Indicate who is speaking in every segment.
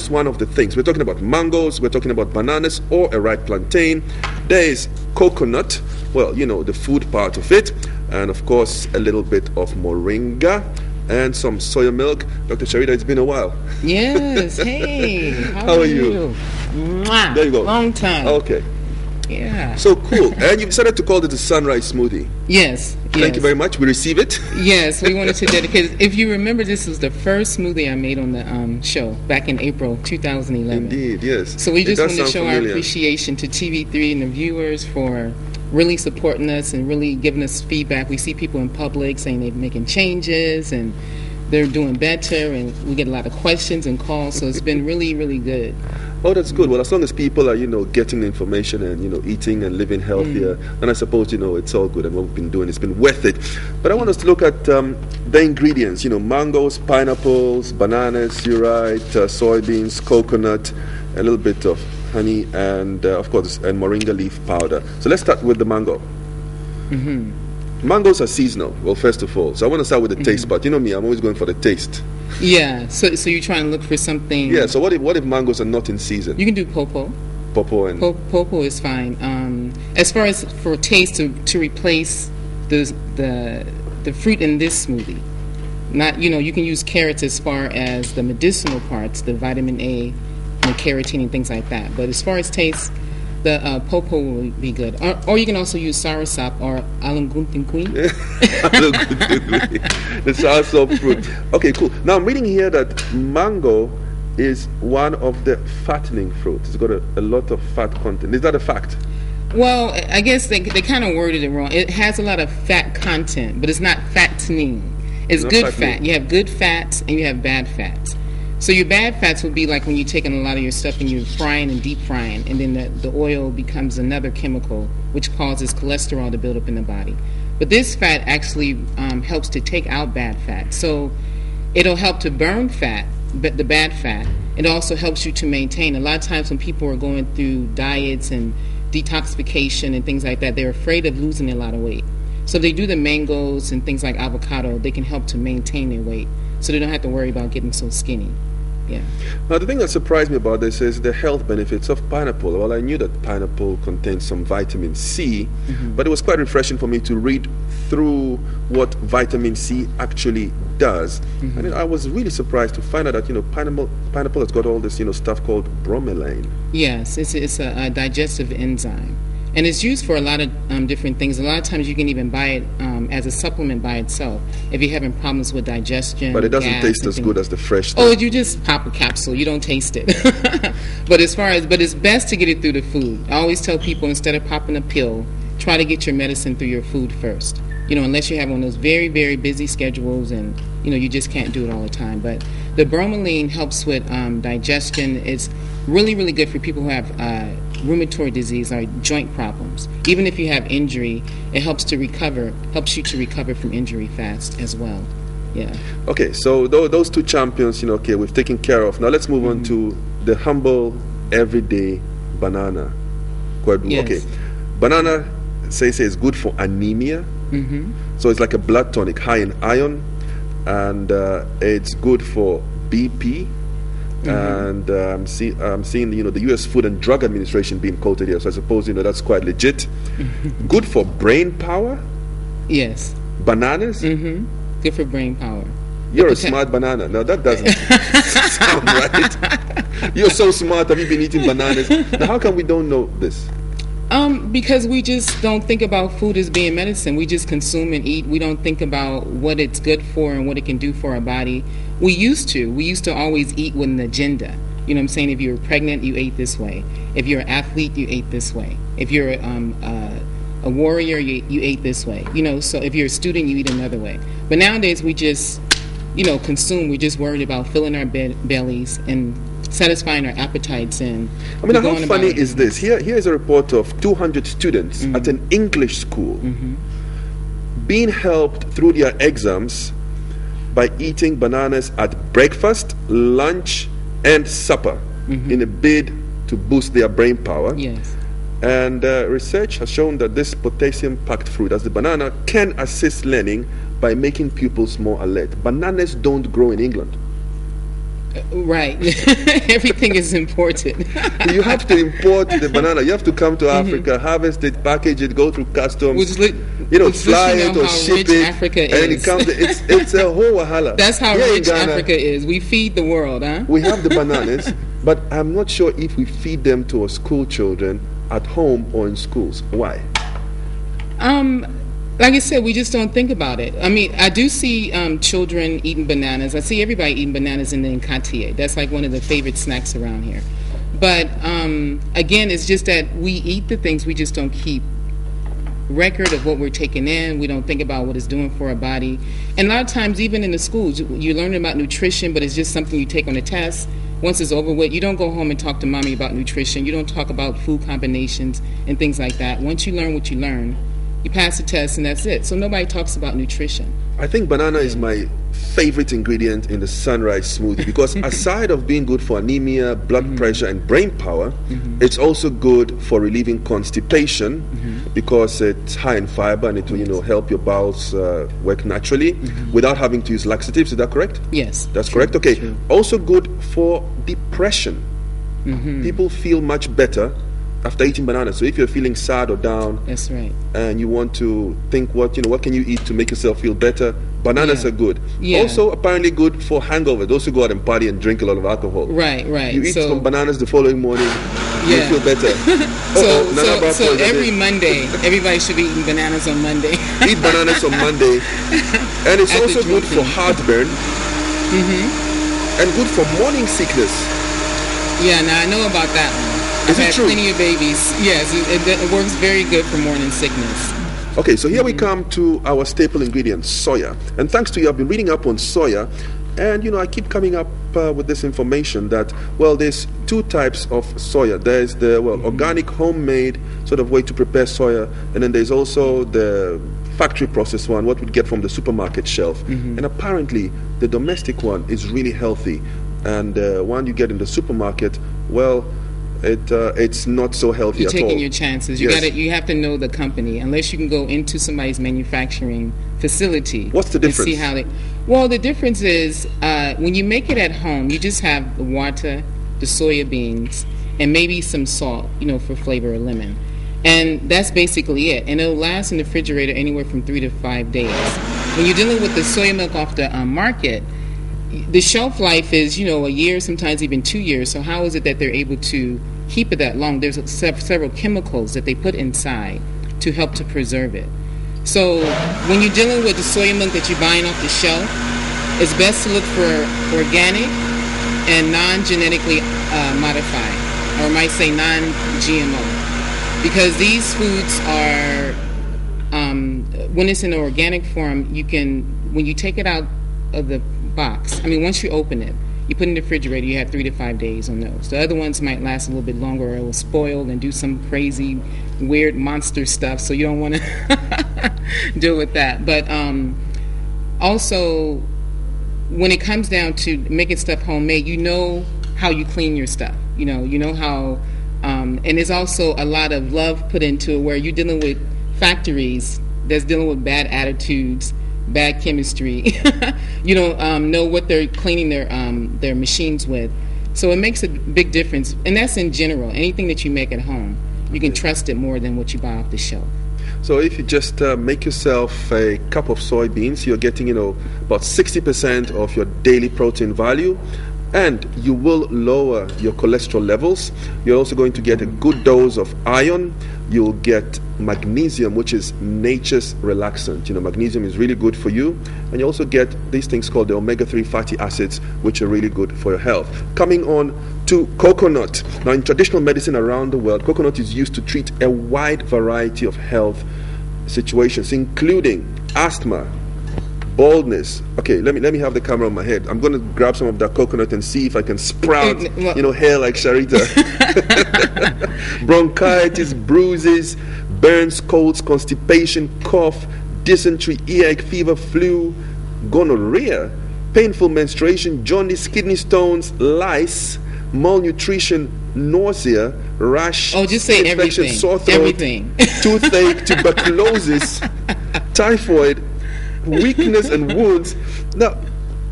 Speaker 1: just one of the things. We're talking about mangoes, we're talking about bananas or a ripe plantain. There is coconut, well, you know, the food part of it, and of course a little bit of moringa and some soya milk. Dr. Sharita, it's been a while.
Speaker 2: Yes. Hey,
Speaker 1: how are you?
Speaker 2: Mwah.
Speaker 1: There you go.
Speaker 2: Long time.
Speaker 1: Okay.
Speaker 2: Yeah.
Speaker 1: So cool. And you decided to call it the sunrise smoothie.
Speaker 2: Yes.
Speaker 1: Thank you very much. We receive it.
Speaker 2: Yes, we wanted to dedicate. If you remember, this was the first smoothie I made on the show back in April 2011.
Speaker 1: Indeed, yes.
Speaker 2: So we just wanted to show
Speaker 1: familiar.
Speaker 2: our appreciation to TV3 and the viewers for really supporting us and really giving us feedback. We see people in public saying they're making changes and they're doing better, and we get a lot of questions and calls. So it's been really, really good.
Speaker 1: Oh, that's good. Well, as long as people are, you know, getting the information and, you know, eating and living healthier, then I suppose, you know, it's all good. And what we've been doing, it's been worth it. But I want us to look at the ingredients, you know, mangoes, pineapples, bananas, you're right, soybeans, coconut, a little bit of honey, and, of course, and moringa leaf powder. So let's start with the mango. Mangoes are seasonal, well, first of all. So I want to start with the taste part. You know me, I'm always going for the taste.
Speaker 2: Yeah, so you're trying to look for something.
Speaker 1: Yeah, so what if mangoes are not in season?
Speaker 2: You can do popo.
Speaker 1: Popo and...
Speaker 2: Popo is fine. As far as for taste, to replace the fruit in this smoothie. Not, you know, you can use carrots as far as the medicinal parts, the vitamin A and the carotene and things like that. But as far as taste, the popo will be good. Or you can also use soursop or alanguntingui.
Speaker 1: The soursop fruit. Okay, cool. Now I'm reading here that mango is one of the fattening fruits. It's got a lot of fat content. Is that a fact?
Speaker 2: Well, I guess they kind of worded it wrong. It has a lot of fat content, but it's not fattening. It's good fat. You have good fats and you have bad fats. So your bad fats would be like when you're taking a lot of your stuff and you're frying and deep frying, and then the oil becomes another chemical which causes cholesterol to build up in the body. But this fat actually helps to take out bad fat. So it'll help to burn fat, but the bad fat. It also helps you to maintain. A lot of times when people are going through diets and detoxification and things like that, they're afraid of losing a lot of weight. So if they do the mangoes and things like avocado, they can help to maintain their weight, so they don't have to worry about getting so skinny. Yeah.
Speaker 1: Now, the thing that surprised me about this is the health benefits of pineapple. Well, I knew that pineapple contains some vitamin C, but it was quite refreshing for me to read through what vitamin C actually does. And I was really surprised to find out that, you know, pineapple has got all this, you know, stuff called bromelain.
Speaker 2: Yes, it's a digestive enzyme. And it's used for a lot of different things. A lot of times you can even buy it as a supplement by itself if you're having problems with digestion.
Speaker 1: But it doesn't taste as good as the fresh stuff.
Speaker 2: Oh, you just pop a capsule. You don't taste it. But it's best to get it through the food. I always tell people, instead of popping a pill, try to get your medicine through your food first. You know, unless you have one of those very, very busy schedules and, you know, you just can't do it all the time. But the bromelain helps with digestion. It's really, really good for people who have rheumatoid disease or joint problems. Even if you have injury, it helps you to recover from injury fast as well. Yeah. Okay,
Speaker 1: so those two champions, you know, okay, we've taken care of. Now let's move on to the humble, everyday banana.
Speaker 2: Yes.
Speaker 1: Okay, banana, say is good for anemia. So it's like a blood tonic, high in iron, and it's good for BP. And I'm seeing, you know, the U.S. Food and Drug Administration being quoted here, so I suppose, you know, that's quite legit. Good for brain power.
Speaker 2: Yes.
Speaker 1: Bananas.
Speaker 2: Good for brain power.
Speaker 1: You're a smart banana. Now that doesn't sound right. You're so smart. Have you been eating bananas? Now how come we don't know this?
Speaker 2: Because we just don't think about food as being medicine. We just consume and eat. We don't think about what it's good for and what it can do for our body. We used to always eat with an agenda. You know what I'm saying? If you were pregnant, you ate this way. If you're an athlete, you ate this way. If you're a warrior, you ate this way. You know, so if you're a student, you eat another way. But nowadays, we just, you know, consume. We're just worried about filling our bellies and satisfying our appetites. And
Speaker 1: I mean, how funny is this? Here is a report of 200 students at an English school being helped through their exams by eating bananas at breakfast, lunch, and supper in a bid to boost their brain power.
Speaker 2: Yes.
Speaker 1: And research has shown that this potassium-packed fruit, as the banana, can assist learning by making pupils more alert. Bananas don't grow in England.
Speaker 2: Right. Everything is imported.
Speaker 1: You have to import the banana. You have to come to Africa, harvest it, package it, go through customs, fly it or ship it,
Speaker 2: Africa
Speaker 1: and then it comes. It's a whole wahala.
Speaker 2: That's how rich Africa is. We feed the world, huh?
Speaker 1: We have the bananas, but I'm not sure if we feed them to our school children at home or in schools. Why?
Speaker 2: Like I said, we just don't think about it. I mean, I do see children eating bananas. I see everybody eating bananas in the Nkatier. That's like one of the favorite snacks around here. But again, it's just that we eat the things, we just don't keep record of what we're taking in. We don't think about what it's doing for our body. And a lot of times, even in the schools, you learn about nutrition, but it's just something you take on a test. Once it's over with, you don't go home and talk to mommy about nutrition. You don't talk about food combinations and things like that. Once you learn what you learn, you pass the test and that's it. So nobody talks about nutrition.
Speaker 1: I think banana is my favorite ingredient in the sunrise smoothie because aside of being good for anemia, blood pressure, and brain power, it's also good for relieving constipation because it's high in fiber and it will help your bowels work naturally without having to use laxatives. Is that correct?
Speaker 2: Yes.
Speaker 1: That's correct? Okay. True. Also good for depression. People feel much better after eating bananas. So if you're feeling sad or down,
Speaker 2: that's right,
Speaker 1: and you want to think what can you eat to make yourself feel better, bananas are good. Also apparently good for hangover. Those who go out and party and drink a lot of alcohol. Right. You eat some bananas the following morning, you feel better.
Speaker 2: So every Monday, everybody should be eating bananas on Monday.
Speaker 1: Eat bananas on Monday. And it's also good for heartburn. And good for morning sickness.
Speaker 2: Yeah, now I know about that one. I've had plenty of babies. Yes, it works very good for morning sickness.
Speaker 1: Okay, so here we come to our staple ingredient, soya. And thanks to you, I've been reading up on soya. And, I keep coming up with this information that, there's two types of soya. There's the, organic, homemade sort of way to prepare soya. And then there's also the factory processed one, what we get from the supermarket shelf. And apparently, the domestic one is really healthy. And one you get in the supermarket, it's not so healthy
Speaker 2: at all. You're taking your chances. You have to know the company. Unless you can go into somebody's manufacturing facility.
Speaker 1: What's the difference?
Speaker 2: See how the difference is when you make it at home, you just have the water, the soya beans, and maybe some salt, for flavor or lemon. And that's basically it. And it'll last in the refrigerator anywhere from 3 to 5 days. When you're dealing with the soya milk off the market, the shelf life is, a year, sometimes even 2 years. So how is it that they're able to keep it that long? There's several chemicals that they put inside to help to preserve it. So when you're dealing with the soya milk that you're buying off the shelf, it's best to look for organic and non-genetically modified, or I might say non-GMO, because these foods are, when it's in an organic form, when you take it out of the box, once you open it, you put it in the refrigerator, you have 3 to 5 days on those. The other ones might last a little bit longer, or it will spoil and do some crazy, weird monster stuff, so you don't want to deal with that. But also, when it comes down to making stuff homemade, you know how you clean your stuff. You know how, and there's also a lot of love put into it, where you're dealing with factories that's dealing with bad attitudes, bad chemistry. You don't know what they're cleaning their machines with. So it makes a big difference. And that's in general. Anything that you make at home, you can trust it more than what you buy off the shelf.
Speaker 1: So if you just make yourself a cup of soybeans, you're getting, about 60% of your daily protein value. And you will lower your cholesterol levels. You're also going to get a good dose of iron. You'll get magnesium, which is nature's relaxant. Magnesium is really good for you. And you also get these things called the omega-3 fatty acids, which are really good for your health. Coming on to coconut. Now, in traditional medicine around the world, coconut is used to treat a wide variety of health situations, including asthma, baldness. Okay, let me have the camera on my head. I'm going to grab some of that coconut and see if I can sprout, hair like Sharita. Bronchitis, bruises, burns, colds, constipation, cough, dysentery, earache, fever, flu, gonorrhea, painful menstruation, jaundice, kidney stones, lice, malnutrition, nausea, rash,
Speaker 2: just say
Speaker 1: infection,
Speaker 2: everything.
Speaker 1: sore throat, toothache, tuberculosis, typhoid, weakness and wounds. Now,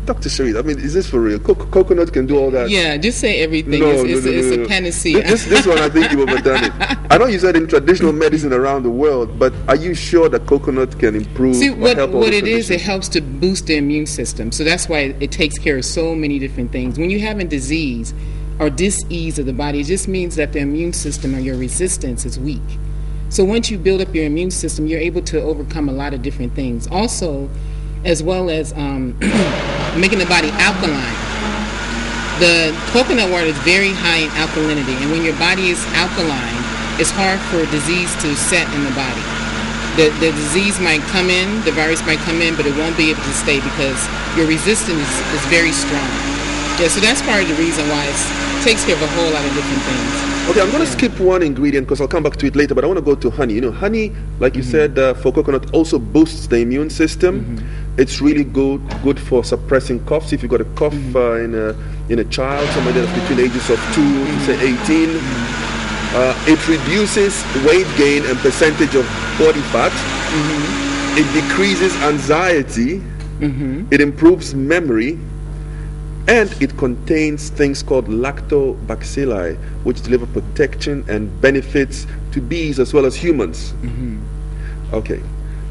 Speaker 1: Dr. Sharita, I mean, is this for real? Coconut can do all that?
Speaker 2: Yeah, just say everything.
Speaker 1: No,
Speaker 2: It's a panacea.
Speaker 1: This one, I think you've overdone it. I know you said in traditional medicine around the world, but are you sure that coconut can improve?
Speaker 2: See,
Speaker 1: or help all
Speaker 2: what
Speaker 1: the
Speaker 2: it is, it
Speaker 1: conditions?
Speaker 2: helps to boost the immune system. So that's why it takes care of so many different things. When you have a disease or dis-ease of the body, it just means that the immune system or your resistance is weak. So once you build up your immune system, you're able to overcome a lot of different things. Also, as well as making the body alkaline. The coconut water is very high in alkalinity, and when your body is alkaline, it's hard for disease to set in the body. The disease might come in, the virus might come in, but it won't be able to stay because your resistance is very strong. Yeah, so that's part of the reason why it takes care of a whole lot of different things.
Speaker 1: Okay, I'm going to skip one ingredient because I'll come back to it later, but I want to go to honey. You know, honey, like you said, for coconut also boosts the immune system. It's really good for suppressing coughs. If you've got a cough in a child, somebody that's between the ages of 2 to say 18, it reduces weight gain and percentage of body fat. It decreases anxiety. It improves memory. And it contains things called lactobacilli, which deliver protection and benefits to bees as well as humans. Okay.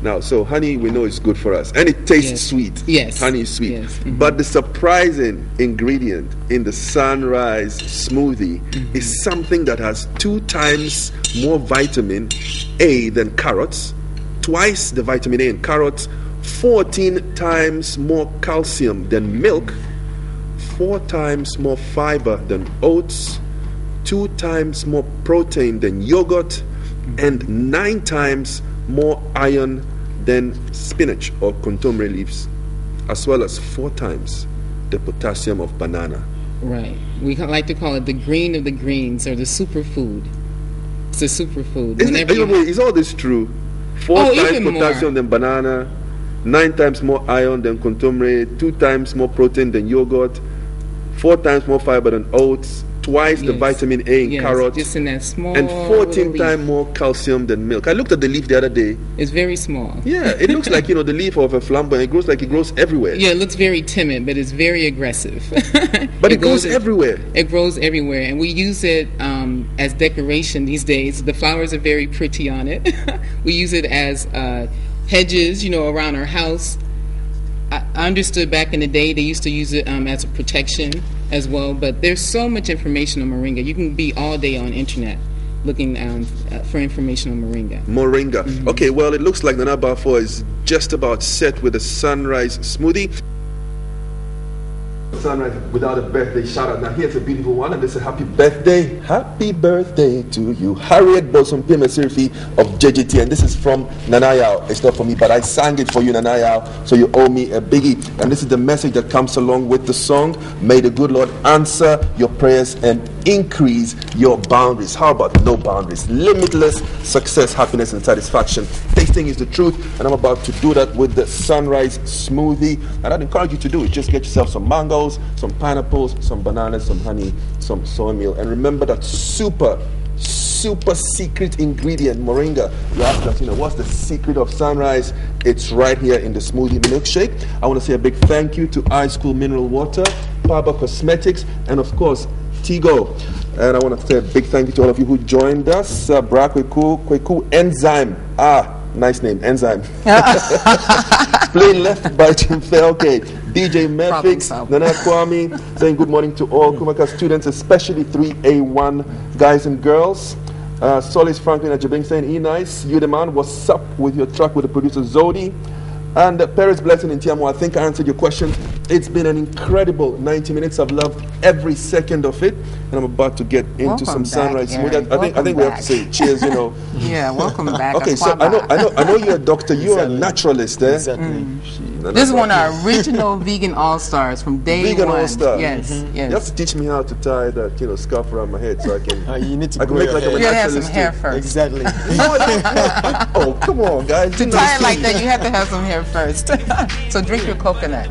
Speaker 1: Now, so honey, we know is good for us. And it tastes sweet.
Speaker 2: Yes.
Speaker 1: Honey is sweet.
Speaker 2: Yes.
Speaker 1: But the surprising ingredient in the sunrise smoothie is something that has 2 times more vitamin A than carrots, twice the vitamin A in carrots, 14 times more calcium than milk, 4 times more fiber than oats, 2 times more protein than yogurt, and 9 times more iron than spinach or contomere leaves, as well as 4 times the potassium of banana.
Speaker 2: Right. We like to call it the green of the greens or the superfood. It's a superfood.
Speaker 1: Is all this true? 4 times potassium than banana, 9 times more iron than contomere, 2 times more protein than yogurt, 4 times more fiber than oats, twice the vitamin A in carrots,
Speaker 2: just in that small,
Speaker 1: and 14 times more calcium than milk. I looked at the leaf the other day.
Speaker 2: It's very small.
Speaker 1: Yeah, it looks like, the leaf of a flamboyant. It grows like it grows everywhere.
Speaker 2: Yeah, it looks very timid, but it's very aggressive.
Speaker 1: But it grows everywhere.
Speaker 2: It grows everywhere, and we use it as decoration these days. The flowers are very pretty on it. We use it as hedges, around our house. I understood back in the day they used to use it as a protection as well, but there's so much information on moringa. You can be all day on internet looking for information on moringa.
Speaker 1: Moringa. Okay, well, it looks like Nana Bafo is just about set with a sunrise smoothie. Sunrise without a birthday shout out. Now here's a beautiful one, and they say happy birthday to you, Harriet Bosom Sirifi of JJT, and this is from Nanayao. It's not for me, but I sang it for you, Nanayao, so you owe me a biggie. And this is the message that comes along with the song. May the good Lord answer your prayers and increase your boundaries. How about no boundaries? Limitless success, happiness, and satisfaction. Tasting is the truth, and I'm about to do that with the sunrise smoothie. And I'd encourage you to do it. Just get yourself some mangoes, some pineapples, some bananas, some honey, some soy meal, and remember that super secret ingredient, moringa. You ask us, what's the secret of sunrise? It's right here in the smoothie milkshake. I want to say a big thank you to iSchool Mineral Water, Paba Cosmetics, and of course Tigo. And I want to say a big thank you to all of you who joined us. Bra Kweku Enzyme. Nice name, Enzyme. Playing left by Jim Felke. DJ Mefix, Nana Kwame, saying good morning to all Kumaka students, especially 3A1 guys and girls. Solis Franklin Ajabing saying, nice. You the man, what's up with your truck with the producer Zodi? And Paris Blessing in Tiamo, I think I answered your question. It's been an incredible 90 minutes. I've loved every second of it. And I'm about to get into some sunrise. I think we have to say cheers,
Speaker 3: Yeah, welcome back.
Speaker 1: Okay, so I know you're a doctor. You're a naturalist, eh?
Speaker 3: Exactly. This is one of our original vegan all-stars from day one.
Speaker 1: Vegan all-star.
Speaker 3: Yes, yes.
Speaker 1: You have to teach me how to tie that, scarf around my head so I can.
Speaker 4: You need to
Speaker 1: make like
Speaker 3: you gotta have some hair first.
Speaker 4: Exactly.
Speaker 1: Oh, come on, guys.
Speaker 3: To tie it like that, you have to have some hair first. So drink your coconut.